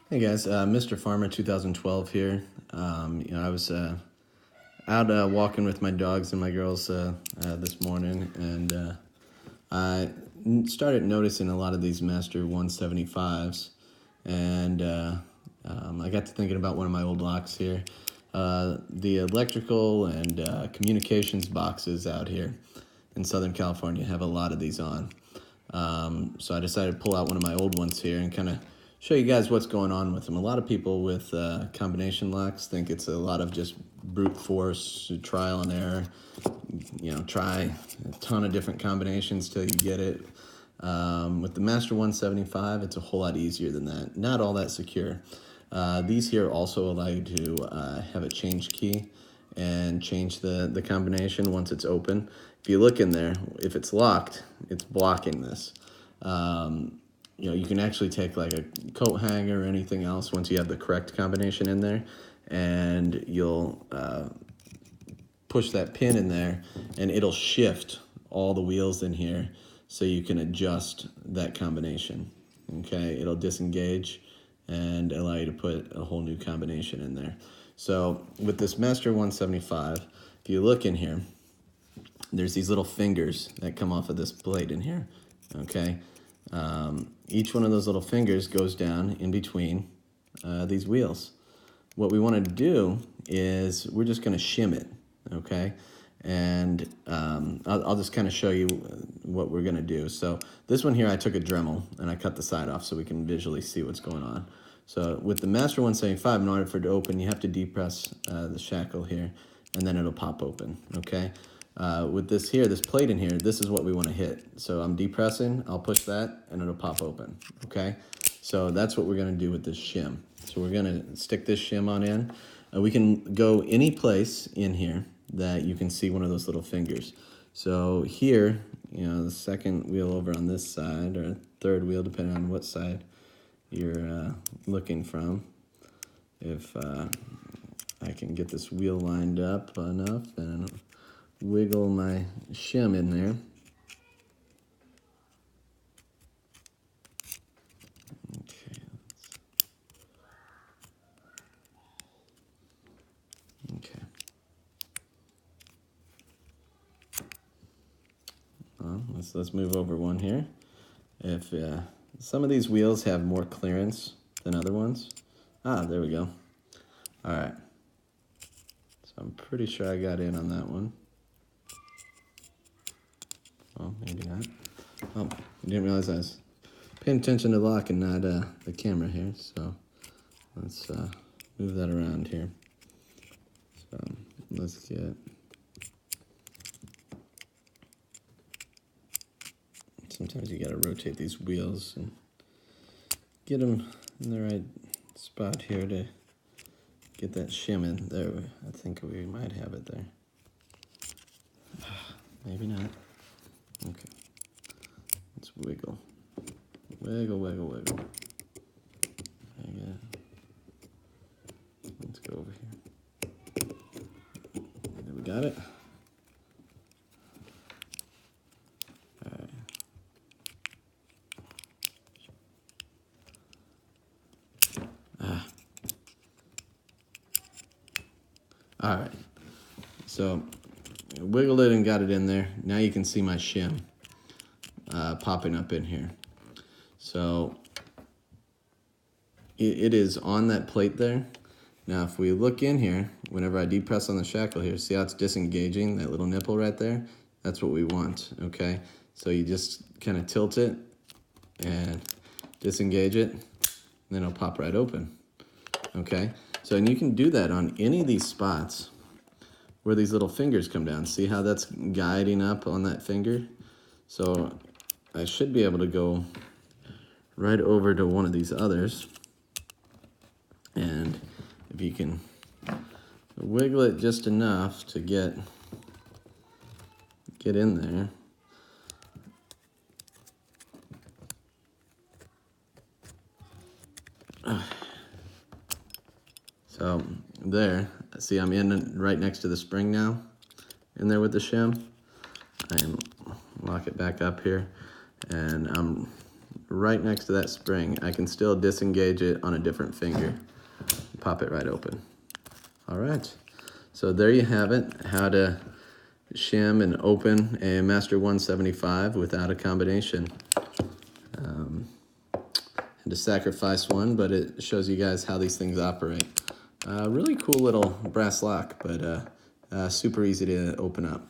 Hey guys, Mr. Farmer 2012 here. I was out walking with my dogs and my girls this morning, and I started noticing a lot of these Master 175s, and I got to thinking about one of my old locks here. The electrical and communications boxes out here in Southern California have a lot of these on. So I decided to pull out one of my old ones here and kind of show you guys what's going on with them. A lot of people with combination locks think it's a lot of just brute force, trial and error. Try a ton of different combinations till you get it. With the Master 175, it's a whole lot easier than that. Not all that secure. These here also allow you to have a change key and change the combination once it's open. If you look in there, if it's locked, it's blocking this. You can actually take like a coat hanger or anything else once you have the correct combination in there, and you'll push that pin in there, and it'll shift all the wheels in here so you can adjust that combination. Okay, it'll disengage and allow you to put a whole new combination in there. So with this Master 175, if you look in here, there's these little fingers that come off of this blade in here, okay? Each one of those little fingers goes down in between these wheels. What we want to do is we're just going to shim it, okay? And I'll just kind of show you what we're going to do. So this one here, I took a Dremel and I cut the side off so we can visually see what's going on. So with the Master 175, in order for it to open, you have to depress the shackle here, and then it'll pop open, okay? With this here, this plate in here, this is what we want to hit. So I'm depressing, I'll push that, and it'll pop open, okay? So that's what we're going to do with this shim. So we're going to stick this shim on in. We can go any place in here that you can see one of those little fingers. So here, the second wheel over on this side, or third wheel, depending on what side you're looking from. If I can get this wheel lined up enough and wiggle my shim in there. Okay. Okay. Well, let's move over one here. If some of these wheels have more clearance than other ones. There we go. All right. So I'm pretty sure I got in on that one. Well, maybe not. Oh, I didn't realize I was paying attention to the lock and not the camera here. So let's move that around here. So let's get... Sometimes you gotta rotate these wheels and get them in the right spot here to get that shim in. There, I think we might have it there. Maybe not. Okay. Let's wiggle. Wiggle, wiggle, wiggle. Let's go over here. There, we got it. All right, so wiggled it and got it in there. Now you can see my shim popping up in here. So it is on that plate there. Now if we look in here, whenever I depress on the shackle here, see how it's disengaging, that little nipple right there? That's what we want, okay? So you just kind of tilt it and disengage it, and then it'll pop right open, okay? So, and you can do that on any of these spots where these little fingers come down. See how that's guiding up on that finger? So I should be able to go right over to one of these others. And if you can wiggle it just enough to get in there. So there, see I'm in right next to the spring now, in there with the shim. I lock it back up here, and I'm right next to that spring, I can still disengage it on a different finger. Pop it right open. All right, so there you have it, how to shim and open a Master 175 without a combination. Had to sacrifice one, but it shows you guys how these things operate. Really cool little brass lock, but super easy to open up.